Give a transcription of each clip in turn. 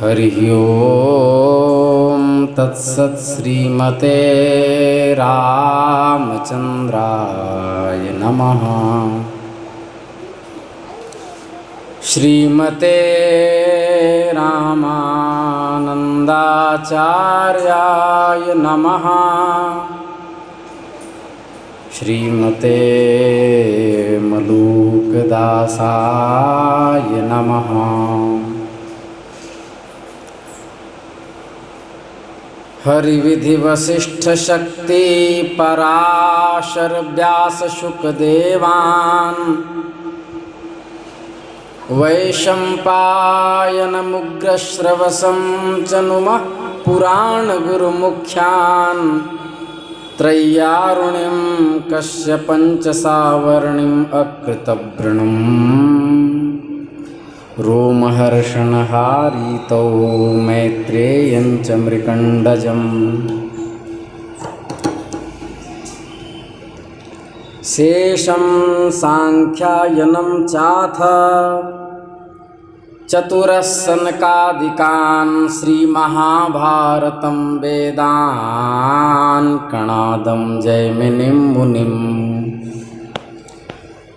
हरि ओम तत्सत्। श्रीमते रामचंद्राय नमः। श्रीमते रामानंदाचार्याय नमः। श्रीमते मलूकदासाय नमः। हरिविधि वसिष्ठ शक्ति पराशर व्यास शुकदेवान् वैशंपायन मुग्र श्रवसं च नुमः पुराण गुरुमुख्यान् त्रय्यारुणिं कश्यपञ्च सावर्णिम् अकृतवृणम् रोमहर्षणहारितौ मैत्रेयं च मृकण्डजम् शेषं सांख्यायनं चाथ चतुरस्सनकादिकान् श्रीमहाभारतं वेदान् कणादं जैमिनिं मुनिं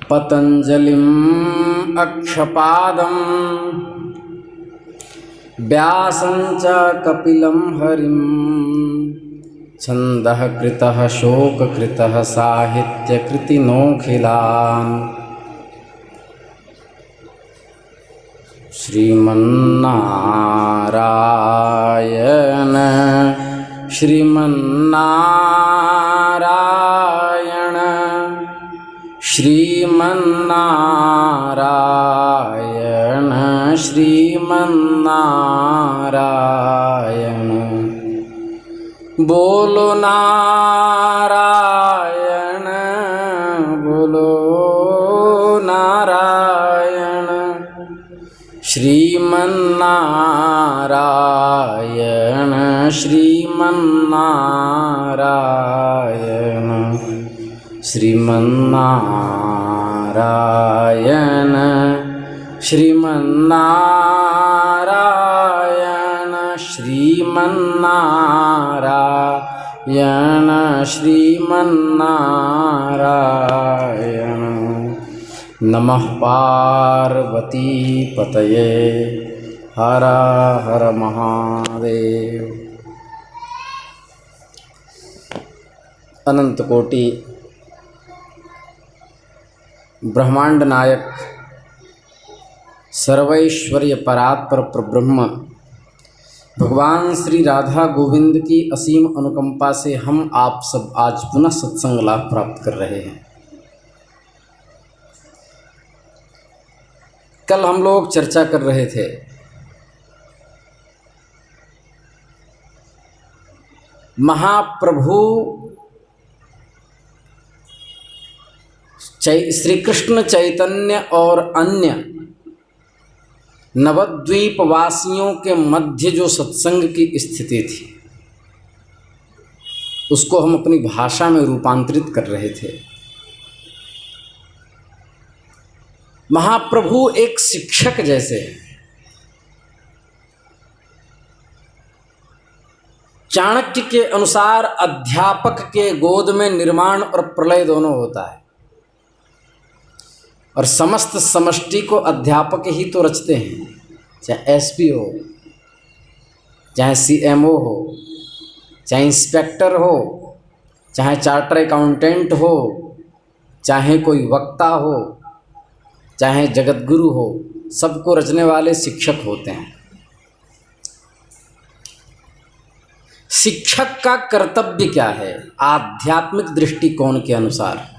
पतञ्जलिम् अक्षपादं व्यासं च कपिलं हरिं छन्दः कृतः शोककृतः साहित्यकृतिनोऽखिलान् श्रीमन्नारायण श्रीमन्नारायण श्रीमन्नारायण श्रीमन्नारायण। बोलो नारायण बोलो नारायण। श्रीमन्नारायण श्रीमन्नारायण श्रीमन्नारायण श्रीमन्नारायण श्रीमन्नारायण श्रीमन्नारायण। नमः पार्वती पतये हर हर महादेव। अनंत कोटि ब्रह्मांड नायक सर्वैश्वर्य परात्पर परब्रह्म भगवान श्री राधा गोविंद की असीम अनुकंपा से हम आप सब आज पुनः सत्संग लाभ प्राप्त कर रहे हैं। कल हम लोग चर्चा कर रहे थे महाप्रभु श्री कृष्ण चैतन्य और अन्य नवद्वीप वासियों के मध्य जो सत्संग की स्थिति थी उसको हम अपनी भाषा में रूपांतरित कर रहे थे। महाप्रभु एक शिक्षक जैसे चाणक्य के अनुसार अध्यापक के गोद में निर्माण और प्रलय दोनों होता है और समस्त समष्टि को अध्यापक ही तो रचते हैं, चाहे एसपी हो, चाहे सीएमओ हो, चाहे इंस्पेक्टर हो, चाहे चार्टर अकाउंटेंट हो, चाहे कोई वक्ता हो, चाहे जगतगुरु हो, सबको रचने वाले शिक्षक होते हैं। शिक्षक का कर्तव्य क्या है आध्यात्मिक दृष्टिकोण के अनुसार?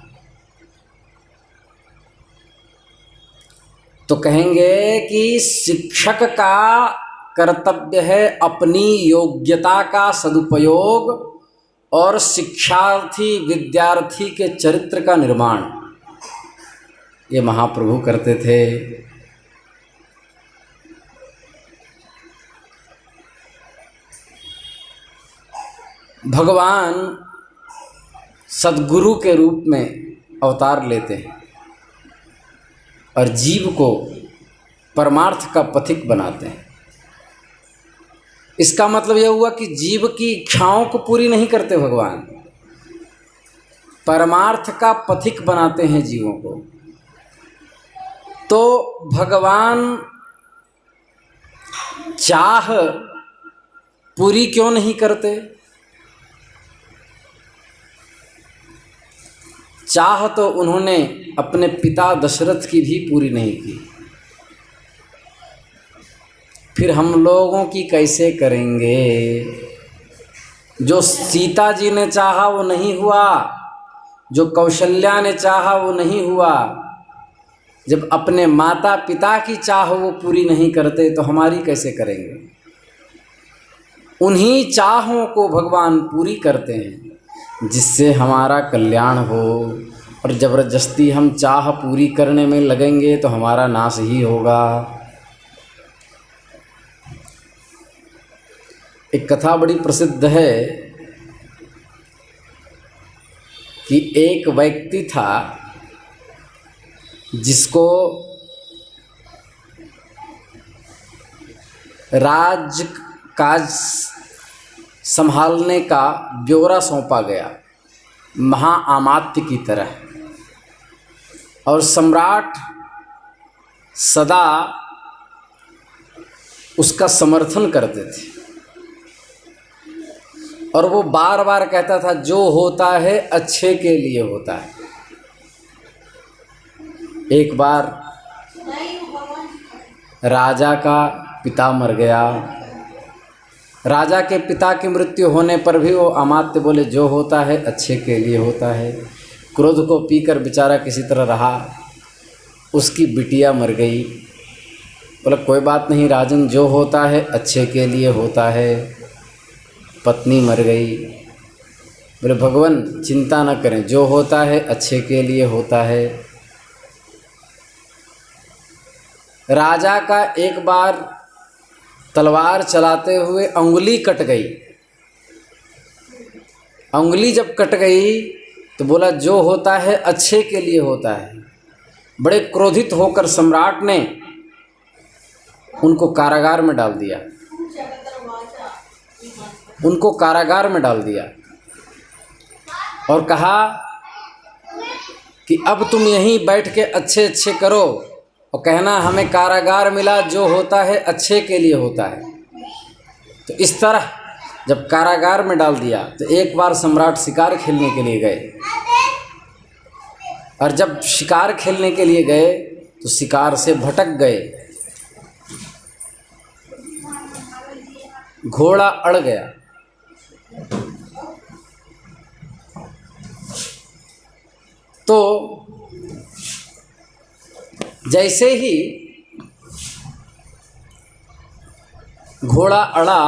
तो कहेंगे कि शिक्षक का कर्तव्य है अपनी योग्यता का सदुपयोग और शिक्षार्थी विद्यार्थी के चरित्र का निर्माण। ये महाप्रभु करते थे। भगवान सद्गुरु के रूप में अवतार लेते हैं और जीव को परमार्थ का पथिक बनाते हैं। इसका मतलब यह हुआ कि जीव की इच्छाओं को पूरी नहीं करते भगवान, परमार्थ का पथिक बनाते हैं जीवों को। तो भगवान चाह पूरी क्यों नहीं करते? चाह तो उन्होंने अपने पिता दशरथ की भी पूरी नहीं की, फिर हम लोगों की कैसे करेंगे? जो सीता जी ने चाहा वो नहीं हुआ, जो कौशल्या ने चाहा वो नहीं हुआ। जब अपने माता पिता की चाह वो पूरी नहीं करते तो हमारी कैसे करेंगे? उन्हीं चाहों को भगवान पूरी करते हैं जिससे हमारा कल्याण हो, और ज़बरदस्ती हम चाह पूरी करने में लगेंगे तो हमारा नाश ही होगा। एक कथा बड़ी प्रसिद्ध है कि एक व्यक्ति था जिसको राज काज संभालने का ब्यौरा सौंपा गया, महाअमात्य की तरह, और सम्राट सदा उसका समर्थन करते थे, और वो बार बार कहता था जो होता है अच्छे के लिए होता है। एक बार राजा का पिता मर गया। राजा के पिता की मृत्यु होने पर भी वो अमात्य बोले जो होता है अच्छे के लिए होता है। क्रोध को पीकर बेचारा किसी तरह रहा। उसकी बिटिया मर गई। बोला कोई बात नहीं राजन, जो होता है अच्छे के लिए होता है। पत्नी मर गई। बोले भगवान चिंता न करें, जो होता है अच्छे के लिए होता है। राजा का एक बार तलवार चलाते हुए अंगुली कट गई। अंगुली जब कट गई तो बोला जो होता है अच्छे के लिए होता है। बड़े क्रोधित होकर सम्राट ने उनको कारागार में डाल दिया। उनको कारागार में डाल दिया और कहा कि अब तुम यहीं बैठ के अच्छे अच्छे करो और कहना हमें कारागार मिला, जो होता है अच्छे के लिए होता है। तो इस तरह जब कारागार में डाल दिया तो एक बार सम्राट शिकार खेलने के लिए गए, और जब शिकार खेलने के लिए गए तो शिकार से भटक गए। घोड़ा अड़ गया। तो जैसे ही घोड़ा अड़ा,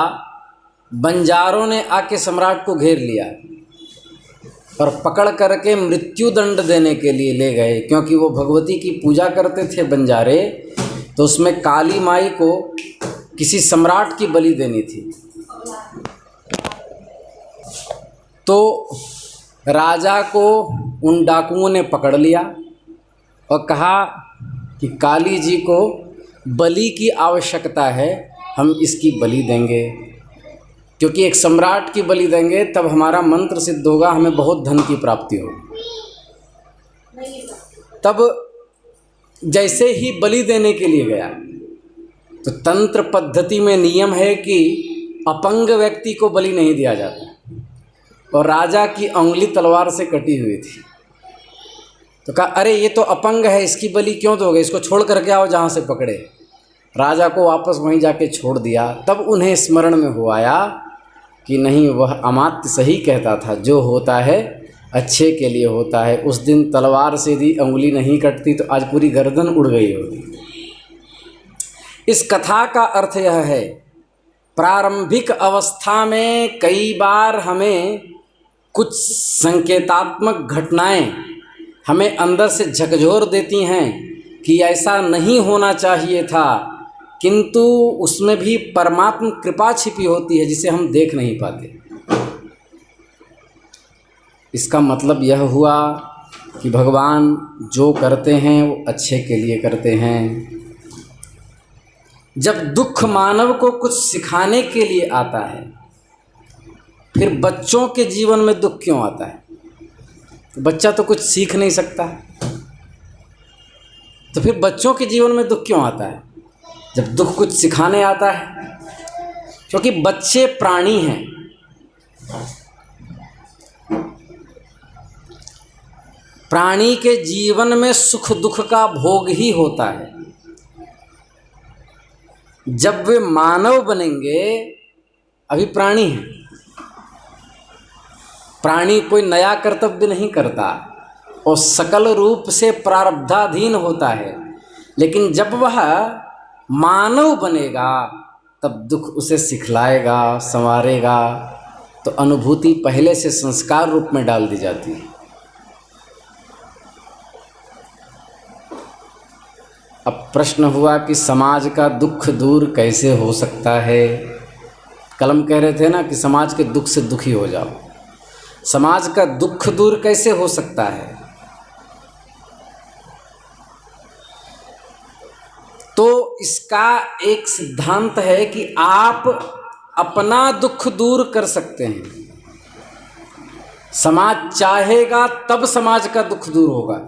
बंजारों ने आके सम्राट को घेर लिया और पकड़ करके मृत्यु दंड देने के लिए ले गए। क्योंकि वो भगवती की पूजा करते थे बंजारे, तो उसमें काली माई को किसी सम्राट की बलि देनी थी। तो राजा को उन डाकुओं ने पकड़ लिया और कहा कि काली जी को बलि की आवश्यकता है, हम इसकी बलि देंगे, क्योंकि एक सम्राट की बलि देंगे तब हमारा मंत्र सिद्ध होगा, हमें बहुत धन की प्राप्ति होगी। तब जैसे ही बलि देने के लिए गया तो तंत्र पद्धति में नियम है कि अपंग व्यक्ति को बलि नहीं दिया जाता, और राजा की अंगुली तलवार से कटी हुई थी। तो कहा अरे ये तो अपंग है, इसकी बलि क्यों दोगे, इसको छोड़ करके आओ जहाँ से पकड़े। राजा को वापस वहीं जाके छोड़ दिया। तब उन्हें स्मरण में हो आया कि नहीं, वह अमात्य सही कहता था, जो होता है अच्छे के लिए होता है। उस दिन तलवार से यदि अंगुली नहीं कटती तो आज पूरी गर्दन उड़ गई होगी। इस कथा का अर्थ यह है, प्रारंभिक अवस्था में कई बार हमें कुछ संकेतात्मक घटनाएं हमें अंदर से झकझोर देती हैं कि ऐसा नहीं होना चाहिए था, किंतु उसमें भी परमात्मा कृपा छिपी होती है जिसे हम देख नहीं पाते। इसका मतलब यह हुआ कि भगवान जो करते हैं वो अच्छे के लिए करते हैं। जब दुख मानव को कुछ सिखाने के लिए आता है, फिर बच्चों के जीवन में दुख क्यों आता है? बच्चा तो कुछ सीख नहीं सकता, तो फिर बच्चों के जीवन में दुख क्यों आता है जब दुख कुछ सिखाने आता है? क्योंकि बच्चे प्राणी हैं। प्राणी के जीवन में सुख दुख का भोग ही होता है। जब वे मानव बनेंगे, अभी प्राणी हैं, प्राणी कोई नया कर्तव्य नहीं करता और सकल रूप से प्रारब्धाधीन होता है, लेकिन जब वह मानव बनेगा तब दुख उसे सिखलाएगा, संवारेगा, तो अनुभूति पहले से संस्कार रूप में डाल दी जाती है। अब प्रश्न हुआ कि समाज का दुख दूर कैसे हो सकता है? कलम कह रहे थे ना कि समाज के दुख से दुखी हो जाओ। समाज का दुख दूर कैसे हो सकता है? तो इसका एक सिद्धांत है कि आप अपना दुख दूर कर सकते हैं। समाज चाहेगा तब समाज का दुख दूर होगा।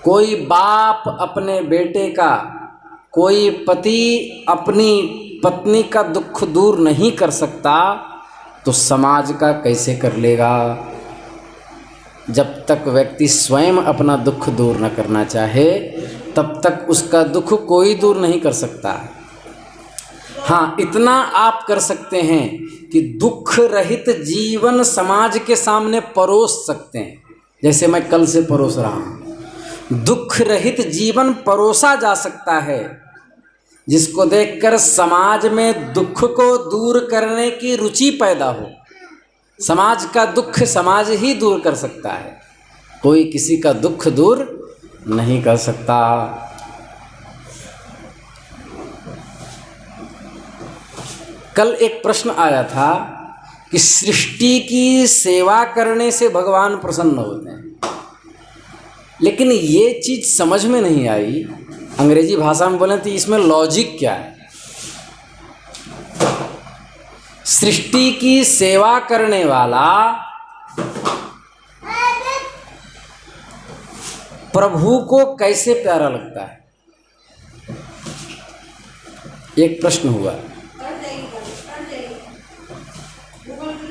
कोई बाप अपने बेटे का, कोई पति अपनी पत्नी का दुख दूर नहीं कर सकता, तो समाज का कैसे कर लेगा? जब तक व्यक्ति स्वयं अपना दुख दूर न करना चाहे, तब तक उसका दुख कोई दूर नहीं कर सकता। हाँ, इतना आप कर सकते हैं कि दुख रहित जीवन समाज के सामने परोस सकते हैं, जैसे मैं कल से परोस रहा हूँ। दुख रहित जीवन परोसा जा सकता है, जिसको देखकर समाज में दुख को दूर करने की रुचि पैदा हो। समाज का दुख समाज ही दूर कर सकता है, कोई किसी का दुख दूर नहीं कर सकता। कल एक प्रश्न आया था कि सृष्टि की सेवा करने से भगवान प्रसन्न होते हैं, लेकिन ये चीज़ समझ में नहीं आई। अंग्रेजी भाषा में बोले तो इसमें लॉजिक क्या है? सृष्टि की सेवा करने वाला प्रभु को कैसे प्यारा लगता है? एक प्रश्न हुआ,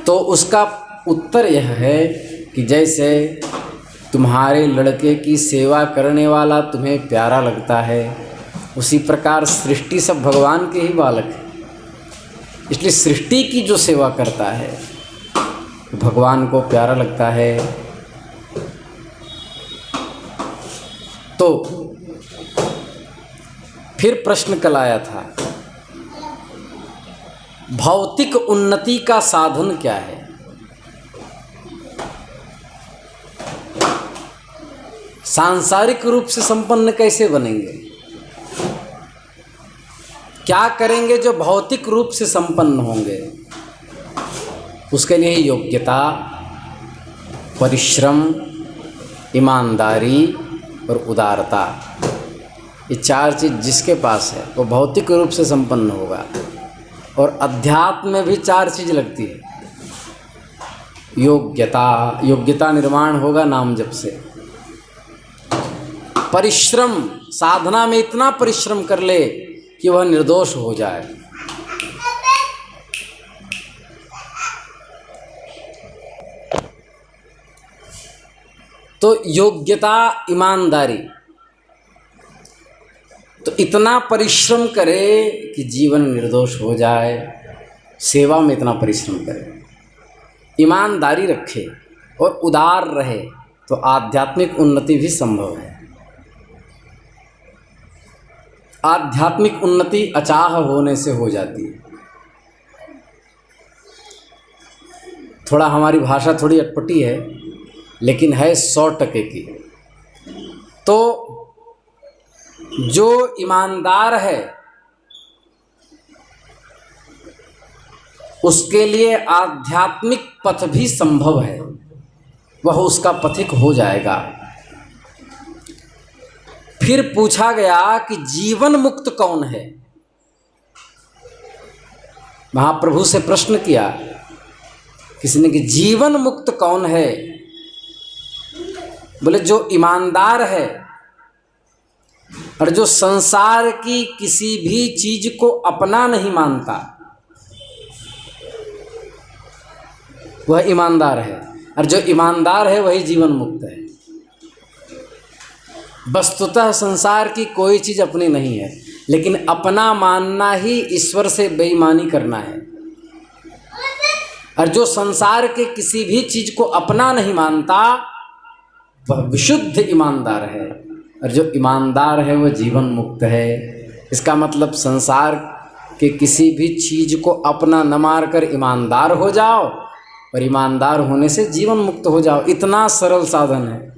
तो उसका उत्तर यह है कि जैसे तुम्हारे लड़के की सेवा करने वाला तुम्हें प्यारा लगता है, उसी प्रकार सृष्टि सब भगवान के ही बालक है। इसलिए सृष्टि की जो सेवा करता है भगवान को प्यारा लगता है। तो फिर प्रश्न कल आया था, भौतिक उन्नति का साधन क्या है? सांसारिक रूप से संपन्न कैसे बनेंगे? क्या करेंगे जो भौतिक रूप से संपन्न होंगे? उसके लिए योग्यता, परिश्रम, ईमानदारी और उदारता, ये चार चीज़ जिसके पास है वो भौतिक रूप से संपन्न होगा। और अध्यात्म में भी चार चीज़ लगती है। योग्यता निर्माण होगा नाम जप से। परिश्रम, साधना में इतना परिश्रम कर ले कि वह निर्दोष हो जाए। तो योग्यता, ईमानदारी, तो इतना परिश्रम करे कि जीवन निर्दोष हो जाए। सेवा में इतना परिश्रम करे, ईमानदारी रखे और उदार रहे, तो आध्यात्मिक उन्नति भी संभव है। आध्यात्मिक उन्नति अचाह होने से हो जाती है। थोड़ा हमारी भाषा थोड़ी अटपटी है, लेकिन है 100% की। तो जो ईमानदार है उसके लिए आध्यात्मिक पथ भी संभव है, वह उसका पथिक हो जाएगा। फिर पूछा गया कि जीवन मुक्त कौन है। महाप्रभु से प्रश्न किया किसी ने कि जीवन मुक्त कौन है। बोले जो ईमानदार है और जो संसार की किसी भी चीज को अपना नहीं मानता, वह ईमानदार है। और जो ईमानदार है वही जीवन मुक्त है। वस्तुतः संसार की कोई चीज अपनी नहीं है, लेकिन अपना मानना ही ईश्वर से बेईमानी करना है। और जो संसार के किसी भी चीज को अपना नहीं मानता वह विशुद्ध ईमानदार है। और जो ईमानदार है वह जीवन मुक्त है। इसका मतलब संसार के किसी भी चीज को अपना न मारकर ईमानदार हो जाओ और ईमानदार होने से जीवन मुक्त हो जाओ। इतना सरल साधन है।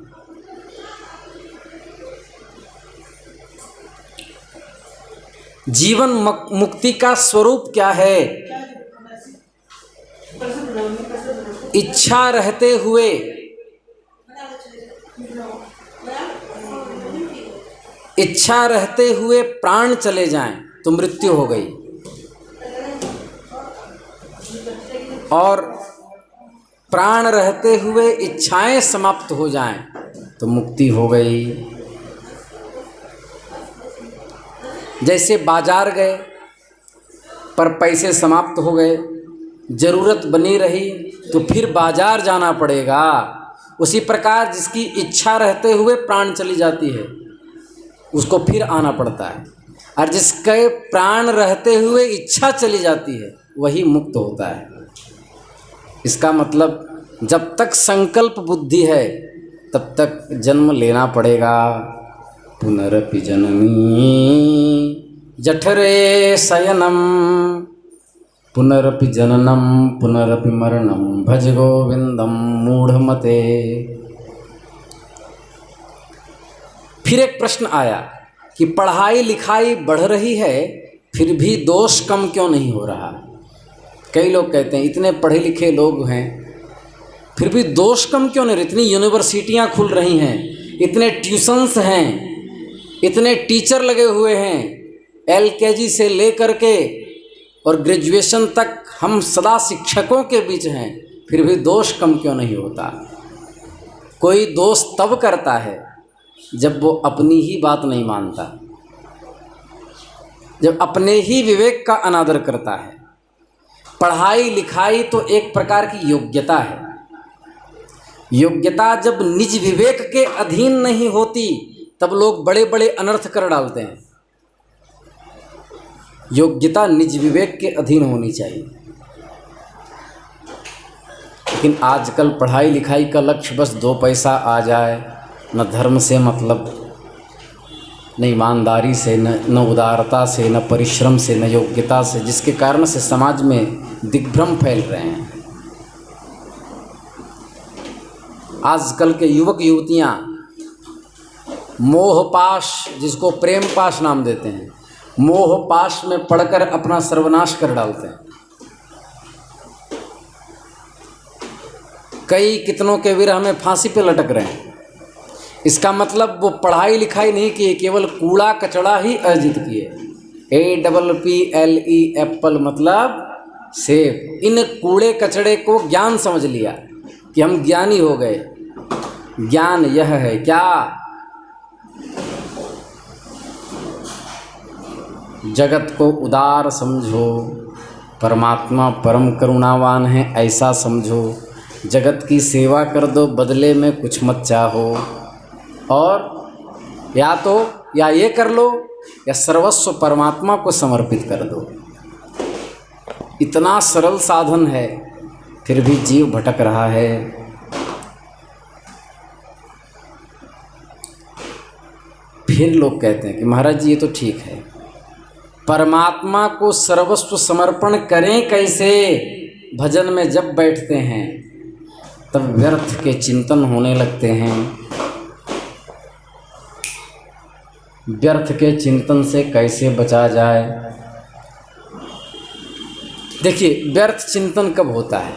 जीवन मुक्ति का स्वरूप क्या है? इच्छा रहते हुए प्राण चले जाएं तो मृत्यु हो गई, और प्राण रहते हुए इच्छाएं समाप्त हो जाएं तो मुक्ति हो गई। जैसे बाजार गए पर पैसे समाप्त हो गए, जरूरत बनी रही तो फिर बाजार जाना पड़ेगा। उसी प्रकार जिसकी इच्छा रहते हुए प्राण चली जाती है उसको फिर आना पड़ता है, और जिसके प्राण रहते हुए इच्छा चली जाती है वही मुक्त होता है। इसका मतलब जब तक संकल्प बुद्धि है तब तक जन्म लेना पड़ेगा। पुनरपि जननी जठरे शयनम पुनरपि जननम पुनरपि मरणम भज गोविंदम मूढ़मते। फिर एक प्रश्न आया कि पढ़ाई लिखाई बढ़ रही है फिर भी दोष कम क्यों नहीं हो रहा। कई लोग कहते हैं इतने पढ़े लिखे लोग हैं फिर भी दोष कम क्यों नहीं। इतनी यूनिवर्सिटियां खुल रही हैं, इतने ट्यूशन्स हैं, इतने टीचर लगे हुए हैं, LKG से लेकर के और ग्रेजुएशन तक हम सदा शिक्षकों के बीच हैं, फिर भी दोष कम क्यों नहीं होता। कोई दोष तब करता है जब वो अपनी ही बात नहीं मानता, जब अपने ही विवेक का अनादर करता है। पढ़ाई लिखाई तो एक प्रकार की योग्यता है। योग्यता जब निज विवेक के अधीन नहीं होती तब लोग बड़े बड़े अनर्थ कर डालते हैं। योग्यता निज विवेक के अधीन होनी चाहिए। लेकिन आजकल पढ़ाई लिखाई का लक्ष्य बस 2 पैसा आ जाए, न धर्म से मतलब, न ईमानदारी से, न उदारता से, न परिश्रम से, न योग्यता से, जिसके कारण से समाज में दिग्भ्रम फैल रहे हैं। आजकल के युवक युवतियाँ मोहपाश, जिसको प्रेम पाश नाम देते हैं, मोहपाश में पढ़कर अपना सर्वनाश कर डालते हैं। कई कितनों के विरह में फांसी पे लटक रहे हैं। इसका मतलब वो पढ़ाई लिखाई नहीं किए, केवल कूड़ा कचड़ा ही अर्जित किए। APPLE एप्पल मतलब सेब। इन कूड़े कचड़े को ज्ञान समझ लिया कि हम ज्ञानी हो गए। ज्ञान यह है क्या? जगत को उदार समझो, परमात्मा परम करुणावान है ऐसा समझो। जगत की सेवा कर दो, बदले में कुछ मत चाहो, और या ये कर लो या सर्वस्व परमात्मा को समर्पित कर दो। इतना सरल साधन है, फिर भी जीव भटक रहा है। फिर लोग कहते हैं कि महाराज जी ये तो ठीक है, परमात्मा को सर्वस्व समर्पण करें कैसे? भजन में जब बैठते हैं तब व्यर्थ के चिंतन होने लगते हैं। व्यर्थ के चिंतन से कैसे बचा जाए? देखिए, व्यर्थ चिंतन कब होता है?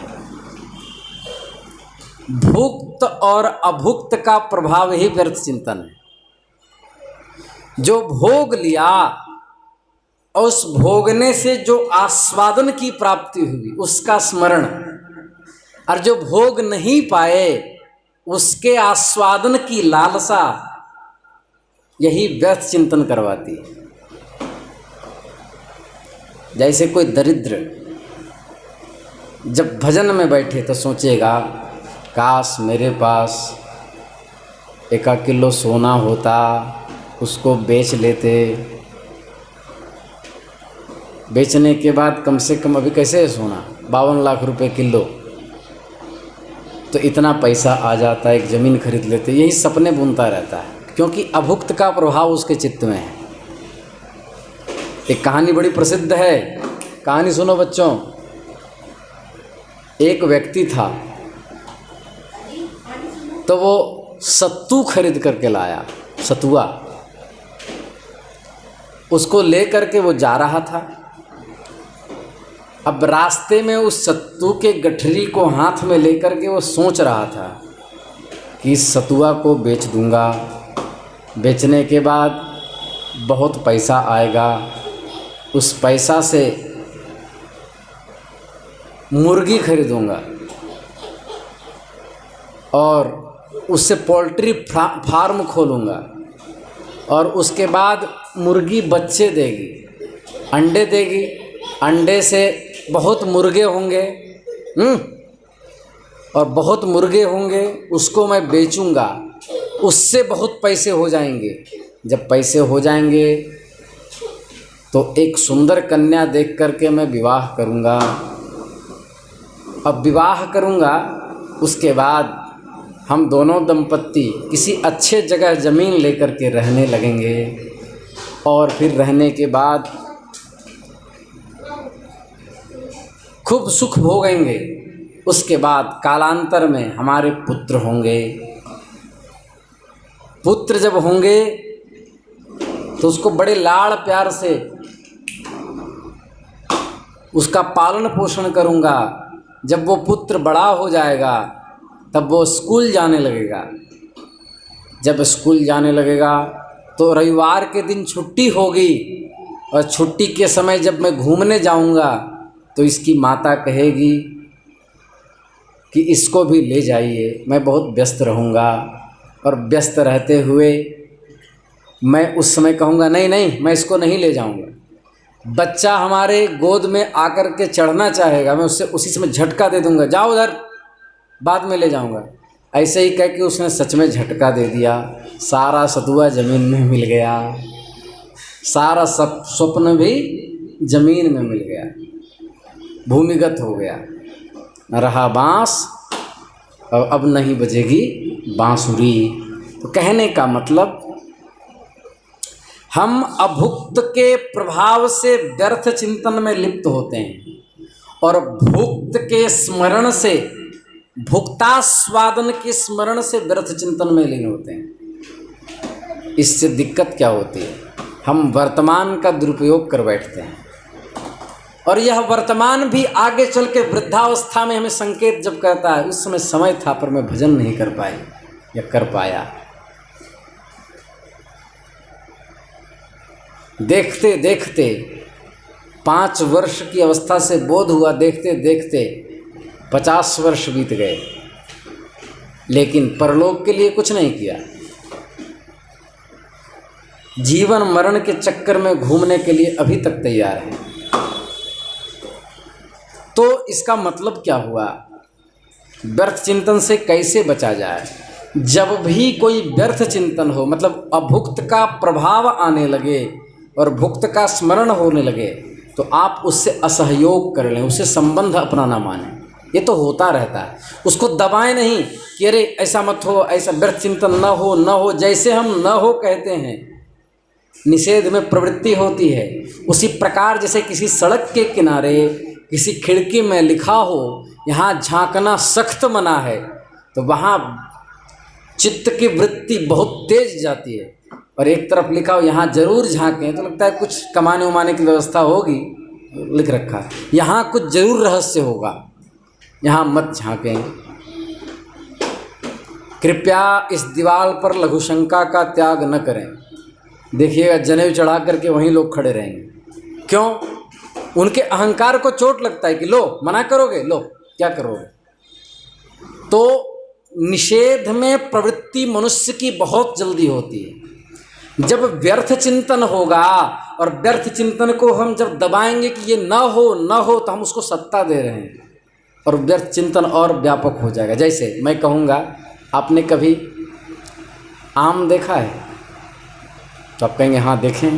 भुक्त और अभुक्त का प्रभाव ही व्यर्थ चिंतन है। जो भोग लिया और उस भोगने से जो आस्वादन की प्राप्ति हुई उसका स्मरण, और जो भोग नहीं पाए उसके आस्वादन की लालसा, यही व्यर्थ चिंतन करवाती है। जैसे कोई दरिद्र जब भजन में बैठे तो सोचेगा, काश मेरे पास 1 किलो सोना होता, उसको बेच लेते, बेचने के बाद कम से कम, अभी कैसे है सोना 52 लाख रुपए किलो, तो इतना पैसा आ जाता, एक ज़मीन खरीद लेते। यही सपने बुनता रहता है, क्योंकि अभुक्त का प्रभाव उसके चित्त में है। एक कहानी बड़ी प्रसिद्ध है, कहानी सुनो बच्चों। एक व्यक्ति था, तो वो सत्तू खरीद करके लाया, सतुआ। उसको ले करके वो जा रहा था। अब रास्ते में उस सत्तू के गठरी को हाथ में लेकर के वो सोच रहा था कि इस सतुआ को बेच दूंगा, बेचने के बाद बहुत पैसा आएगा, उस पैसा से मुर्गी खरीदूंगा और उससे पोल्ट्री फार्म खोलूंगा, और उसके बाद मुर्गी बच्चे देगी, अंडे देगी, अंडे से बहुत मुर्गे होंगे, और बहुत मुर्गे होंगे, उसको मैं बेचूंगा, उससे बहुत पैसे हो जाएंगे। जब पैसे हो जाएंगे तो एक सुंदर कन्या देख करके मैं विवाह करूंगा। अब विवाह करूंगा, उसके बाद हम दोनों दंपत्ति किसी अच्छे जगह ज़मीन लेकर के रहने लगेंगे, और फिर रहने के बाद खूब सुख भोगेंगे। उसके बाद कालांतर में हमारे पुत्र होंगे। पुत्र जब होंगे तो उसको बड़े लाड़ प्यार से उसका पालन पोषण करूंगा। जब वो पुत्र बड़ा हो जाएगा तब वो स्कूल जाने लगेगा। जब स्कूल जाने लगेगा तो रविवार के दिन छुट्टी होगी, और छुट्टी के समय जब मैं घूमने जाऊंगा तो इसकी माता कहेगी कि इसको भी ले जाइए, मैं बहुत व्यस्त रहूँगा। और व्यस्त रहते हुए मैं उस समय कहूँगा नहीं नहीं, मैं इसको नहीं ले जाऊँगा। बच्चा हमारे गोद में आकर के चढ़ना चाहेगा, मैं उससे उसी समय झटका दे दूँगा, जाओ उधर, बाद में ले जाऊँगा। ऐसे ही कह के उसने सच में झटका दे दिया। सारा सतुआ ज़मीन में मिल गया, सारा सब स्वप्न भी ज़मीन में मिल गया, भूमिगत हो गया। रहा बांस और अब नहीं बजेगी बांसुरी। तो कहने का मतलब, हम अभुक्त के प्रभाव से व्यर्थ चिंतन में लिप्त होते हैं, और भुक्त के स्मरण से, भुक्तास्वादन के स्मरण से व्यर्थ चिंतन में लीन होते हैं। इससे दिक्कत क्या होती है, हम वर्तमान का दुरुपयोग कर बैठते हैं, और यह वर्तमान भी आगे चल के वृद्धावस्था में हमें संकेत जब करता है, उस समय समय था पर मैं भजन नहीं कर पाई या कर पाया। देखते देखते 5 वर्ष की अवस्था से बोध हुआ, देखते देखते 50 वर्ष बीत गए, लेकिन परलोक के लिए कुछ नहीं किया। जीवन मरण के चक्कर में घूमने के लिए अभी तक तैयार है। तो इसका मतलब क्या हुआ, व्यर्थ चिंतन से कैसे बचा जाए। जब भी कोई व्यर्थ चिंतन हो, मतलब अभुक्त का प्रभाव आने लगे और भुक्त का स्मरण होने लगे, तो आप उससे असहयोग कर लें, उससे संबंध अपना ना मानें। ये तो होता रहता है, उसको दबाएं नहीं कि अरे ऐसा मत हो, ऐसा व्यर्थ चिंतन न हो न हो। जैसे हम न हो कहते हैं, निषेध में प्रवृत्ति होती है, उसी प्रकार जैसे किसी सड़क के किनारे किसी खिड़की में लिखा हो यहाँ झांकना सख्त मना है, तो वहाँ चित्त की वृत्ति बहुत तेज जाती है। और एक तरफ लिखा हो यहाँ जरूर झांकें, तो लगता है कुछ कमाने उमाने की व्यवस्था होगी, लिख रखा है यहाँ कुछ जरूर रहस्य होगा, यहाँ मत झांकें। कृपया इस दीवार पर लघुशंका का त्याग न करें। देखिएगा जनेऊ चढ़ा करके वहीं लोग खड़े रहेंगे। क्यों? उनके अहंकार को चोट लगता है कि लो मना करोगे, लो क्या करोगे। तो निषेध में प्रवृत्ति मनुष्य की बहुत जल्दी होती है। जब व्यर्थ चिंतन होगा, और व्यर्थ चिंतन को हम जब दबाएंगे कि ये न हो तो हम उसको सत्ता दे रहे हैं, और व्यर्थ चिंतन और व्यापक हो जाएगा। जैसे मैं कहूँगा, आपने कभी आम देखा है? तो आप कहेंगे हाँ देखें।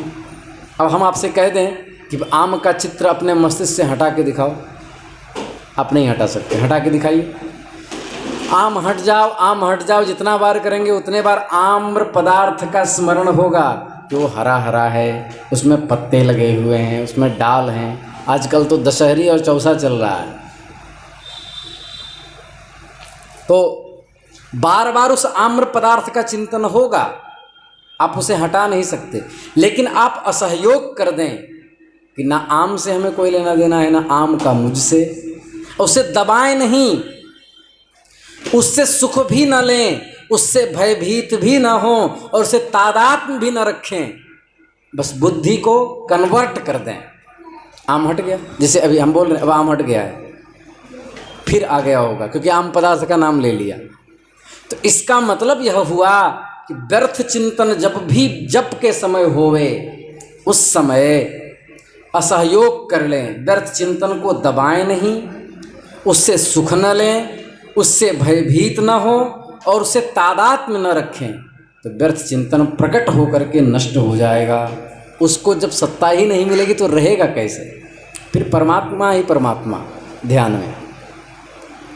अब हम आपसे कह दें कि आम का चित्र अपने मस्तिष्क से हटा के दिखाओ, आप नहीं हटा सकते, हटा के दिखाइए। आम हट जाओ, आम हट जाओ, जितना बार करेंगे उतने बार आम्र पदार्थ का स्मरण होगा कि वो हरा हरा है, उसमें पत्ते लगे हुए हैं, उसमें डाल हैं। आजकल तो दशहरी और चौसा चल रहा है, तो बार बार उस आम्र पदार्थ का चिंतन होगा, आप उसे हटा नहीं सकते। लेकिन आप असहयोग कर दें कि ना आम से हमें कोई लेना देना है, ना आम का मुझसे, उसे दबाएं नहीं, उससे सुख भी न लें, उससे भयभीत भी ना हो, और उसे तादात्म्य भी न रखें। बस बुद्धि को कन्वर्ट कर दें। आम हट गया, जैसे अभी हम बोल रहे हैं, अब आम हट गया है, फिर आ गया होगा क्योंकि आम पदार्थ का नाम ले लिया। तो इसका मतलब यह हुआ कि व्यर्थ चिंतन जब भी जप के समय होवे, उस समय असहयोग कर लें, व्यर्थ चिंतन को दबाएं नहीं, उससे सुख न लें, उससे भयभीत न हो, और उससे तादात्म्य न रखें, तो व्यर्थ चिंतन प्रकट होकर के नष्ट हो जाएगा। उसको जब सत्ता ही नहीं मिलेगी तो रहेगा कैसे? फिर परमात्मा ही परमात्मा ध्यान में।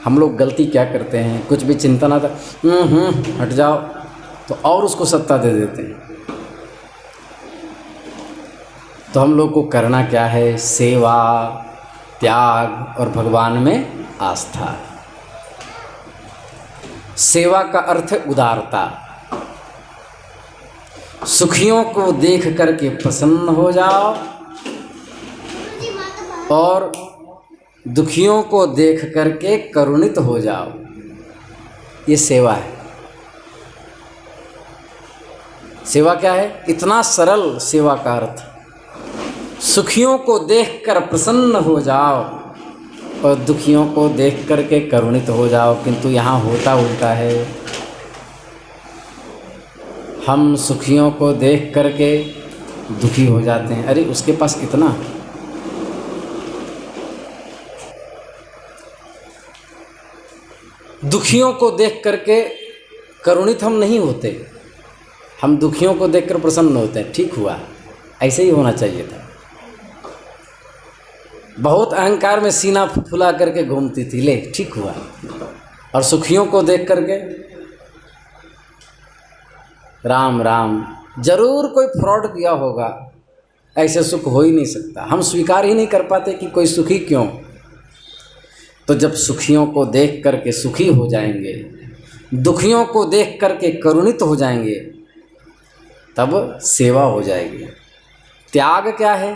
हम लोग गलती क्या करते हैं, कुछ भी चिंतन आता हट जाओ, तो और उसको सत्ता दे देते हैं। तो हम लोग को करना क्या है? सेवा, त्याग और भगवान में आस्था। सेवा का अर्थ है उदारता। सुखियों को देख करके प्रसन्न हो जाओ, और दुखियों को देख करके करुणित हो जाओ, ये सेवा है। सेवा क्या है? इतना सरल सेवा का अर्थ, सुखियों को देखकर प्रसन्न हो जाओ और दुखियों को देख करके करुणित हो जाओ। किंतु यहाँ होता उल्टा है, हम सुखियों को देख करके दुखी हो जाते हैं। अरे उसके पास कितना, दुखियों को देख करके करुणित हम नहीं होते, हम दुखियों को देखकर प्रसन्न होते हैं। ठीक हुआ, ऐसे ही होना चाहिए था। बहुत अहंकार में सीना फुला करके घूमती थी, ले ठीक हुआ। और सुखियों को देख करके राम राम, जरूर कोई फ्रॉड किया होगा, ऐसे सुख हो ही नहीं सकता। हम स्वीकार ही नहीं कर पाते कि कोई सुखी क्यों। तो जब सुखियों को देख करके सुखी हो जाएंगे, दुखियों को देख करके करुणित हो जाएंगे, तब सेवा हो जाएगी। त्याग क्या है?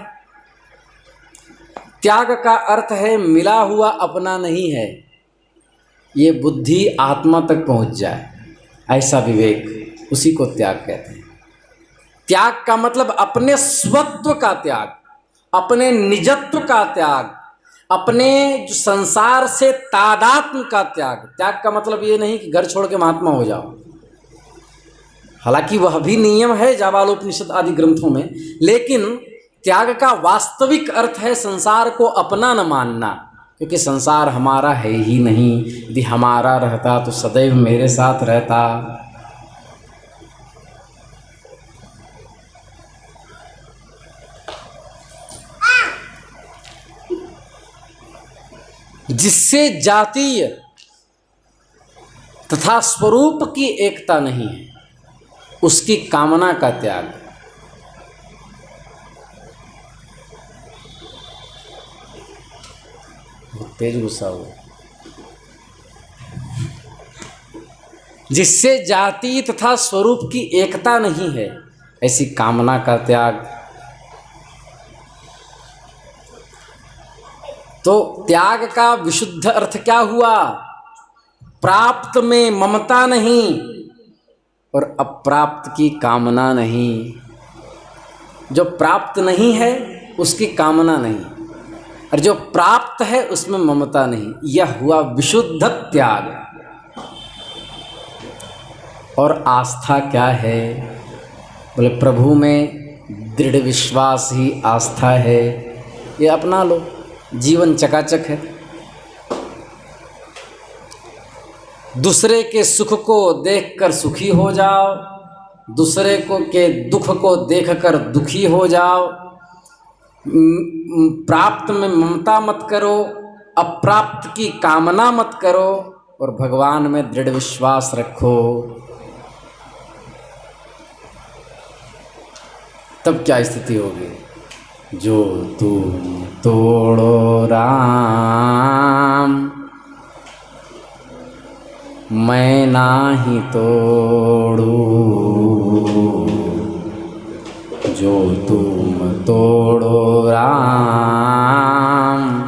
त्याग का अर्थ है मिला हुआ अपना नहीं है, ये बुद्धि आत्मा तक पहुंच जाए, ऐसा विवेक, उसी को त्याग कहते हैं। त्याग का मतलब अपने स्वत्व का त्याग, अपने निजत्व का त्याग, अपने जो संसार से तादात्म्य का त्याग। त्याग का मतलब ये नहीं कि घर छोड़ के महात्मा हो जाओ, हालांकि वह भी नियम है जाबालोपनिषद आदि ग्रंथों में, लेकिन त्याग का वास्तविक अर्थ है संसार को अपना न मानना, क्योंकि संसार हमारा है ही नहीं। यदि हमारा रहता तो सदैव मेरे साथ रहता। जिससे जातीय तथा स्वरूप की एकता नहीं है, उसकी कामना का त्याग। बहुत तेज गुस्सा हुआ। जिससे जाति तथा स्वरूप की एकता नहीं है, ऐसी कामना का त्याग। तो त्याग का विशुद्ध अर्थ क्या हुआ? प्राप्त में ममता नहीं और अप्राप्त की कामना नहीं। जो प्राप्त नहीं है उसकी कामना नहीं, और जो प्राप्त है उसमें ममता नहीं। यह हुआ विशुद्ध त्याग। और आस्था क्या है? बोले प्रभु में दृढ़ विश्वास ही आस्था है। ये अपना लो, जीवन चकाचक है। दूसरे के सुख को देखकर सुखी हो जाओ, दूसरे को के दुख को देखकर दुखी हो जाओ। प्राप्त में ममता मत करो, अप्राप्त की कामना मत करो, और भगवान में दृढ़ विश्वास रखो। तब क्या स्थिति होगी? जो तुम तोड़ो राम, मैं नाही तोड़ू। जो तुम तोड़ो राम,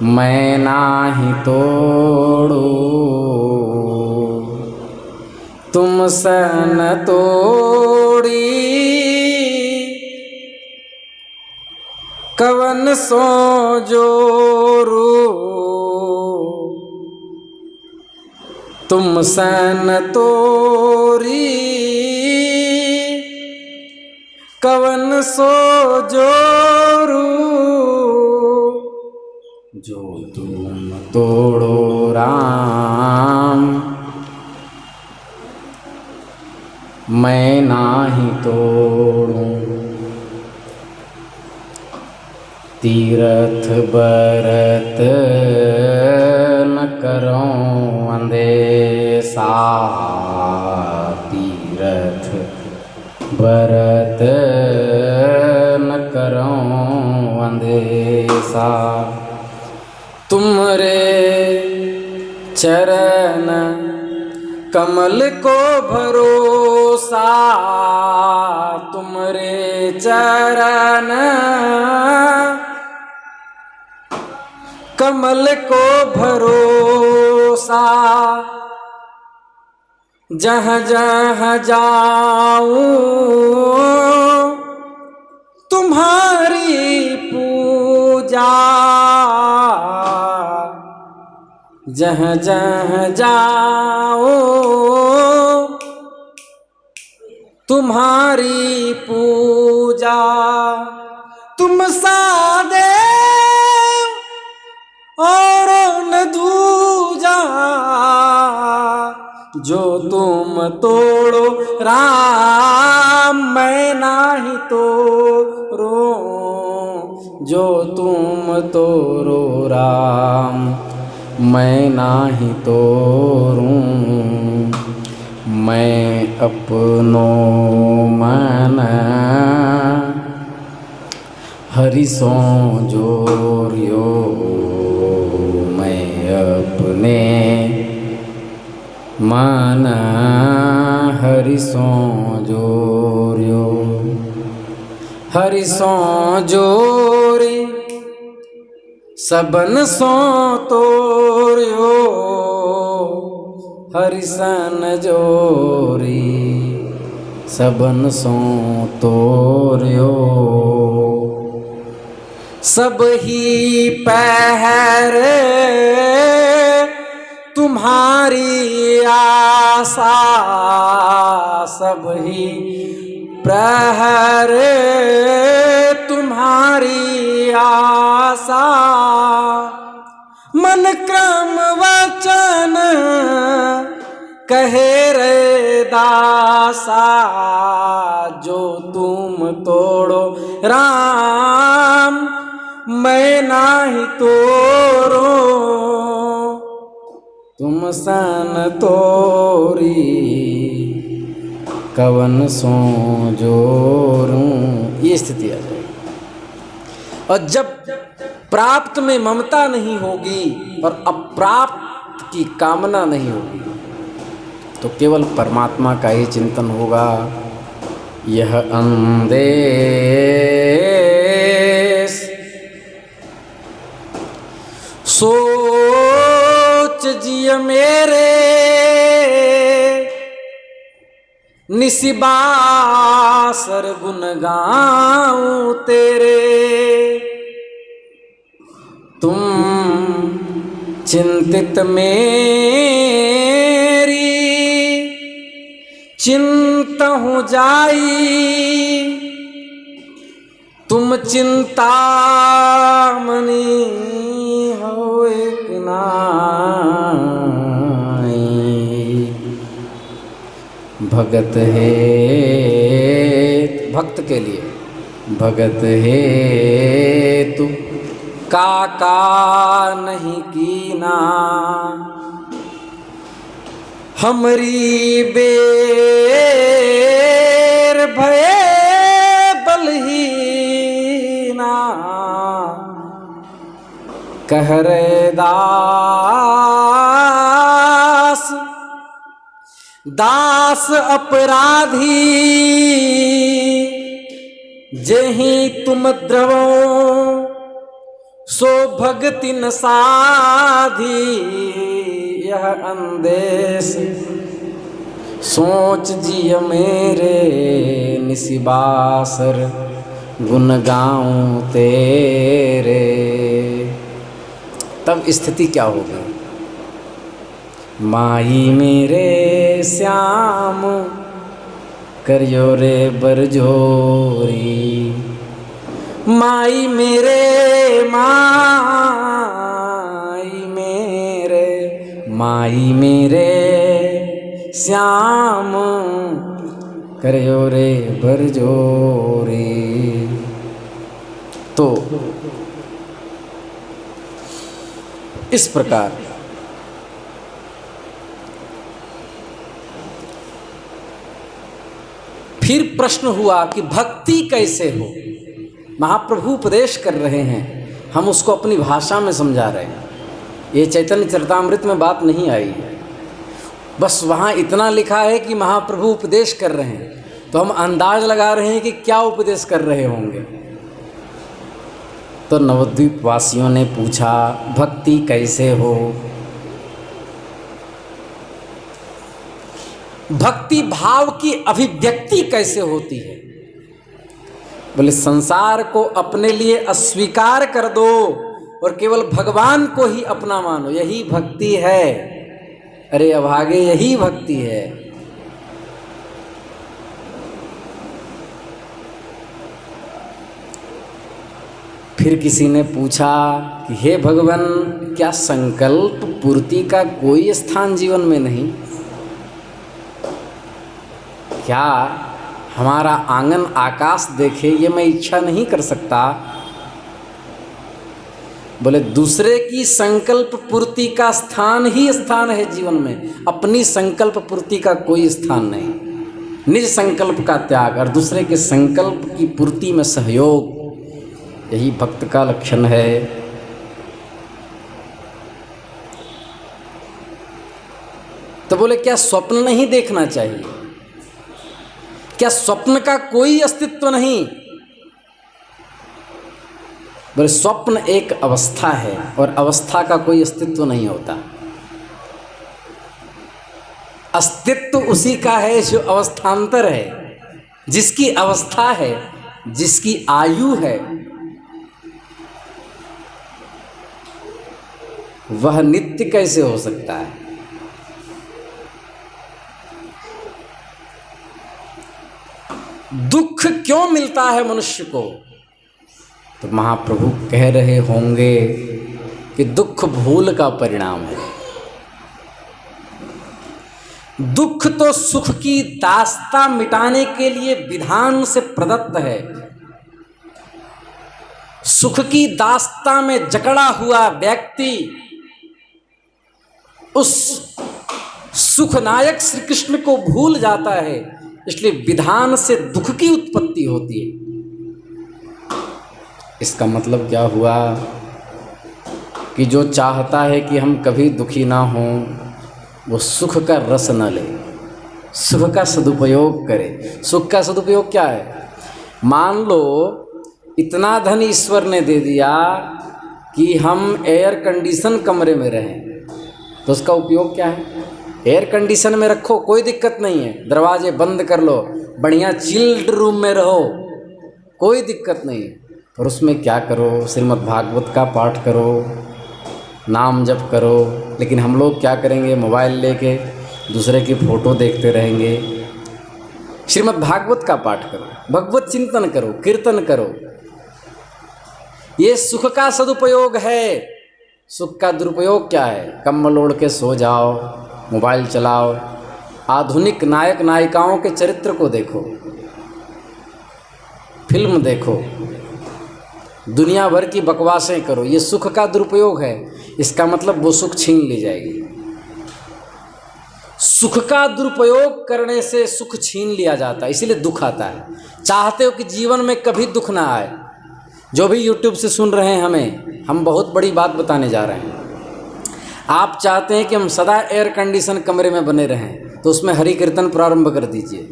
मैं नाही तोड़ू। तुम सन तोड़ी कवन सो जोरू। तुम सन तोरी कवन सो जोरू। जो तुम तोड़ो राम, मैं नाही तोड़ूं। तीरथ बरत न करो अंदेशा। तीरथ बरत न करो अंदेशा। तुमरे चरण कमल को भरोसा। तुमरे चरण कमल को भरोसा। जहाँ जहाँ जाऊं तुम्हारी पूजा। जहाँ जहाँ जाऊं तुम्हारी पूजा। तुम सादे और न दूजा। जो तुम तोड़ो राम, मैं नाही तोड़ो। जो तुम तोड़ो राम, मैं नाही तोड़ूं। मैं अपनो मन हरि सो जोरियो। मैं अपने मन हरि सो जोरियो। हरि सो जोरी सबन सो तोरियो। हरि सन जोरी सबन सो तोरियो। सब ही पहर तुम्हारी आशा। सब ही प्रहर तुम्हारी आशा। मन क्रम वचन कहे रे दासा। जो तुम तोड़ो राम, मैं नाही तोड़ो। तुम सन तोरी कवन सो जोरूं। ये स्थिति आ जाएगी। और जब प्राप्त में ममता नहीं होगी और अप्राप्त की कामना नहीं होगी, तो केवल परमात्मा का ही चिंतन होगा। यह अंदेश सोच जिय मेरे निशिबासर गुन गाऊं तेरे, तुम चिंतित मेरी चिंता हो जाई, तुम चिंतामणि हो एक नाई। भगत है भक्त के लिए, भगत है तू काका नहीं कीना, हमरी बेर भये बलहीना। कह रे दास दास अपराधी, जेहि तुम द्रवो सो भगति न साधी। यह अंदेश सोच जिय मेरे, निशिबासर गुन गाऊं तेरे। तब स्थिति क्या होगी? माई मेरे श्याम करियो रे बरजोरी, माई मेरे माई मेरे श्याम करियो रे बरजोरी। तो इस प्रकार फिर प्रश्न हुआ कि भक्ति कैसे हो। महाप्रभु उपदेश कर रहे हैं, हम उसको अपनी भाषा में समझा रहे हैं। ये चैतन्य चरितामृत में बात नहीं आई है, बस वहाँ इतना लिखा है कि महाप्रभु उपदेश कर रहे हैं, तो हम अंदाज लगा रहे हैं कि क्या उपदेश कर रहे होंगे। तो नवद्वीप वासियों ने पूछा, भक्ति कैसे हो? भक्ति भाव की अभिव्यक्ति कैसे होती है? बोले संसार को अपने लिए अस्वीकार कर दो और केवल भगवान को ही अपना मानो, यही भक्ति है। अरे अभागे, यही भक्ति है। फिर किसी ने पूछा कि हे भगवान, क्या संकल्प पूर्ति का कोई स्थान जीवन में नहीं? क्या हमारा आंगन आकाश देखे ये मैं इच्छा नहीं कर सकता? बोले दूसरे की संकल्प पूर्ति का स्थान ही स्थान है जीवन में, अपनी संकल्प पूर्ति का कोई स्थान नहीं। निज संकल्प का त्याग और दूसरे के संकल्प की पूर्ति में सहयोग, यही भक्त का लक्षण है। तो बोले क्या स्वप्न नहीं देखना चाहिए? क्या स्वप्न का कोई अस्तित्व नहीं? बोले स्वप्न एक अवस्था है और अवस्था का कोई अस्तित्व नहीं होता। अस्तित्व उसी का है जो अवस्थांतर है, जिसकी अवस्था है, जिसकी आयु है, वह नित्य कैसे हो सकता है? दुख क्यों मिलता है मनुष्य को? तो महाप्रभु कह रहे होंगे कि दुख भूल का परिणाम है। दुख तो सुख की दास्ता मिटाने के लिए विधान से प्रदत्त है। सुख की दास्ता में जकड़ा हुआ व्यक्ति उस सुखनायक श्री कृष्ण को भूल जाता है, इसलिए विधान से दुख की उत्पत्ति होती है। इसका मतलब क्या हुआ कि जो चाहता है कि हम कभी दुखी ना हों, वो सुख का रस न ले, सुख का सदुपयोग करे। सुख का सदुपयोग क्या है? मान लो इतना धन ईश्वर ने दे दिया कि हम एयर कंडीशन कमरे में रहें, तो उसका उपयोग क्या है? एयर कंडीशन में रखो, कोई दिक्कत नहीं है, दरवाजे बंद कर लो, बढ़िया चिल्ड रूम में रहो, कोई दिक्कत नहीं है। पर उसमें क्या करो, श्रीमद् भागवत का पाठ करो, नाम जप करो। लेकिन हम लोग क्या करेंगे, मोबाइल लेके दूसरे की फ़ोटो देखते रहेंगे। श्रीमद् भागवत का पाठ करो, भगवत चिंतन करो, कीर्तन करो। ये सुख का सदुपयोग है। सुख का दुरुपयोग क्या है? कम्बल ओढ़ के सो जाओ, मोबाइल चलाओ, आधुनिक नायक नायिकाओं के चरित्र को देखो, फिल्म देखो, दुनिया भर की बकवासें करो। ये सुख का दुरुपयोग है। इसका मतलब वो सुख छीन ली जाएगी। सुख का दुरुपयोग करने से सुख छीन लिया जाता है, इसीलिए दुख आता है। चाहते हो कि जीवन में कभी दुख ना आए। जो भी यूट्यूब से सुन रहे हैं हमें, हम बहुत बड़ी बात बताने जा रहे हैं। आप चाहते हैं कि हम सदा एयर कंडीशन कमरे में बने रहें, तो उसमें हरि कीर्तन प्रारंभ कर दीजिए।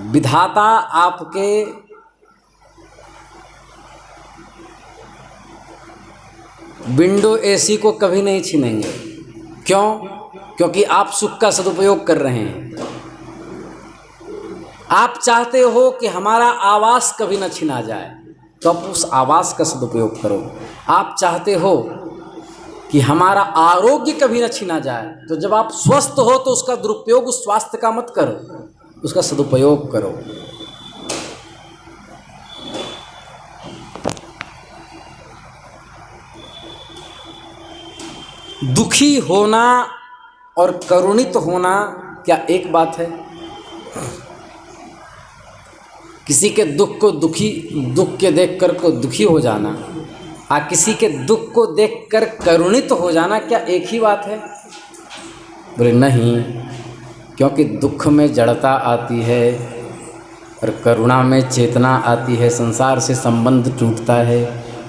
विधाता आपके विंडो एसी को कभी नहीं छीनेंगे। क्यों? क्योंकि आप सुख का सदुपयोग कर रहे हैं। आप चाहते हो कि हमारा आवास कभी न छीना जाए, तो आप उस आवास का सदुपयोग करो। आप चाहते हो कि हमारा आरोग्य कभी न छीना जाए, तो जब आप स्वस्थ हो तो उसका दुरुपयोग उस स्वास्थ्य का मत करो, उसका सदुपयोग करो। दुखी होना और करुणित होना क्या एक बात है? किसी के दुख के देखकर को दुखी हो जाना और किसी के दुख को देखकर करुणित हो जाना क्या एक ही बात है? बोले नहीं, क्योंकि दुख में जड़ता आती है और करुणा में चेतना आती है, संसार से संबंध टूटता है।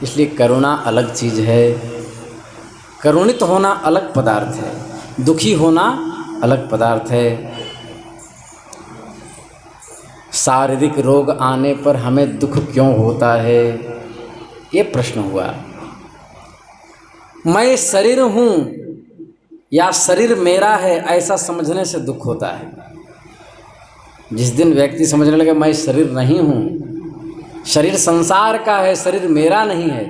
इसलिए करुणा अलग चीज़ है, करुणित होना अलग पदार्थ है, दुखी होना अलग पदार्थ है। शारीरिक रोग आने पर हमें दुख क्यों होता है, ये प्रश्न हुआ। मैं शरीर हूँ या शरीर मेरा है, ऐसा समझने से दुख होता है। जिस दिन व्यक्ति समझने लगे मैं शरीर नहीं हूँ, शरीर संसार का है, शरीर मेरा नहीं है,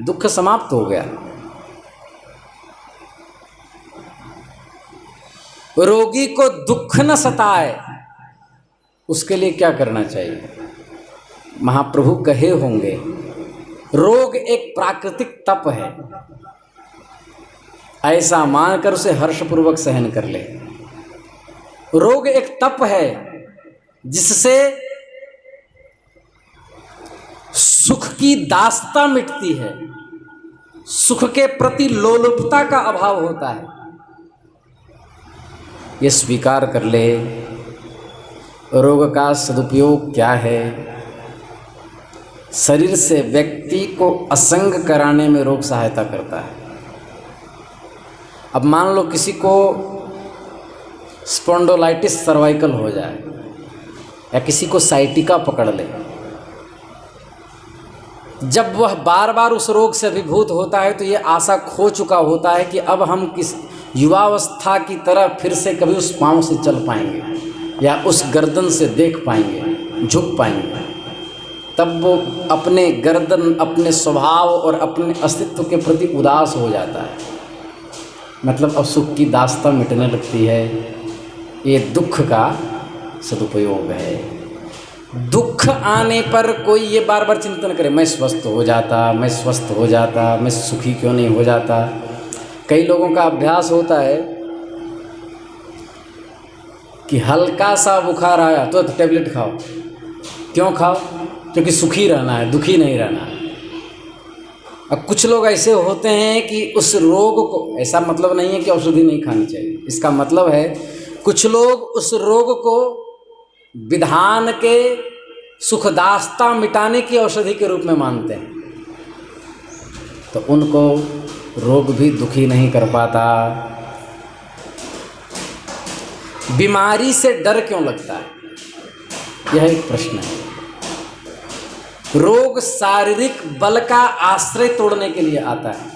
दुख समाप्त हो गया। रोगी को दुख न सताए, उसके लिए क्या करना चाहिए? महाप्रभु कहे होंगे, रोग एक प्राकृतिक तप है, ऐसा मानकर उसे हर्षपूर्वक सहन कर ले। रोग एक तप है जिससे सुख की दास्ता मिटती है, सुख के प्रति लोलुपता का अभाव होता है। ये स्वीकार कर ले। रोग का सदुपयोग क्या है? शरीर से व्यक्ति को असंग कराने में रोग सहायता करता है। अब मान लो किसी को स्पॉन्डोलाइटिस सर्वाइकल हो जाए या किसी को साइटिका पकड़ ले, जब वह बार बार उस रोग से अभिभूत होता है तो ये आशा खो चुका होता है कि अब हम किस युवावस्था की तरह फिर से कभी उस पाँव से चल पाएंगे या उस गर्दन से देख पाएंगे, झुक पाएंगे। तब वो अपने गर्दन, अपने स्वभाव और अपने अस्तित्व के प्रति उदास हो जाता है। मतलब अब सुख की दास्ता मिटने लगती है। ये दुख का सदुपयोग है। दुख आने पर कोई ये बार बार चिंतन करे, मैं स्वस्थ हो जाता, मैं स्वस्थ हो जाता, मैं सुखी क्यों नहीं हो जाता। कई लोगों का अभ्यास होता है कि हल्का सा बुखार आया तो टैबलेट खाओ। क्यों खाओ? क्योंकि सुखी रहना है, दुखी नहीं रहना है। अब कुछ लोग ऐसे होते हैं कि उस रोग को, ऐसा मतलब नहीं है कि औषधि नहीं खानी चाहिए, इसका मतलब है कुछ लोग उस रोग को विधान के सुखदास्ता मिटाने की औषधि के रूप में मानते हैं, तो उनको रोग भी दुखी नहीं कर पाता। बीमारी से डर क्यों लगता है, यह एक प्रश्न है। रोग शारीरिक बल का आश्रय तोड़ने के लिए आता है।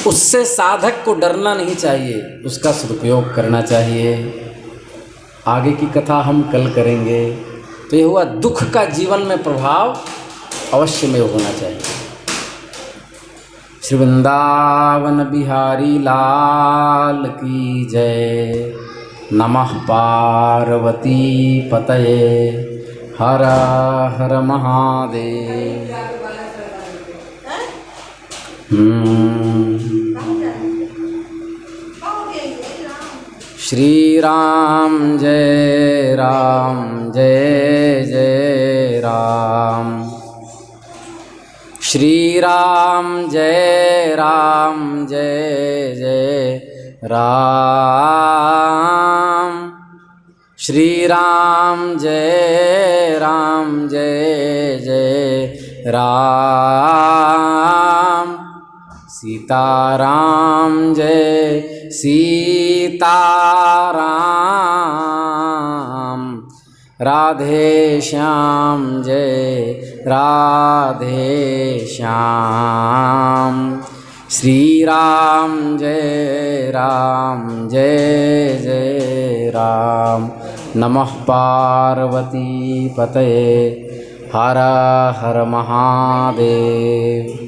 उससे साधक को डरना नहीं चाहिए, उसका सदुपयोग करना चाहिए। आगे की कथा हम कल करेंगे। तो ये हुआ दुख का जीवन में प्रभाव अवश्य में होना चाहिए। श्री वृंदावन बिहारी लाल की जय। नमः पार्वती पतये। हर हर महादेव। श्री राम जय जय राम। श्री राम जय जय राम। श्री राम जय जय राम। सीताराम जय सीताराम। राधे श्याम जय राधे श्याम। श्री राम जय जय राम। नमः पार्वती पतये। हर हर महादेव।